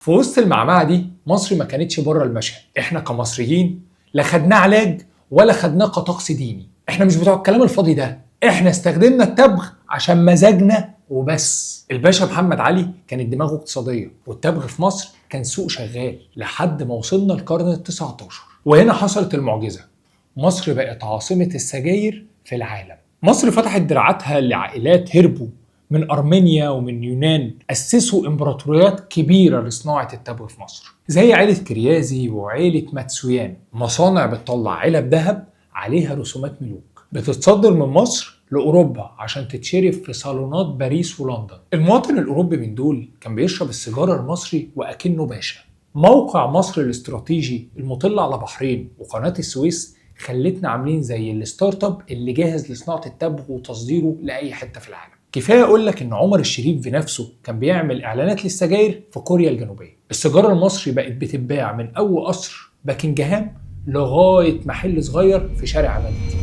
في وسط المعمعة دي مصر ما كانتش بره المشهد. احنا كمصريين لا خدناه علاج ولا خدناه كطقس ديني. احنا مش بتوع الكلام الفاضي ده، احنا استخدمنا التبغ عشان مزاجنا وبس. الباشا محمد علي كانت دماغه اقتصادية، والتبغ في مصر كان سوق شغال لحد ما وصلنا القرن ال19. وهنا حصلت المعجزة، مصر بقت عاصمة السجاير في العالم. مصر فتحت دراعاتها لعائلات هربوا من أرمينيا ومن يونان، أسسوا إمبراطوريات كبيرة لصناعة التبغ في مصر، زي عيلة كريازي وعيلة ماتسويان. مصانع بتطلع علب ذهب عليها رسومات ملوك، بتتصدر من مصر لأوروبا عشان تتشرب في صالونات باريس ولندن. المواطن الأوروبي من دول كان بيشرب السيجارة المصري وأكنه باشا. موقع مصر الاستراتيجي المطل على بحرين وقناة السويس خلتنا عاملين زي الستارت اب اللي جاهز لصناعة التبغ وتصديره لأي حتة في العالم. كفاية أقول لك إن عمر الشريف بنفسه كان بيعمل إعلانات للسجاير في كوريا الجنوبية. السيجارة المصري بقت بتتباع من أول قصر باكنجهام لغاية محل صغير في شارع عماد.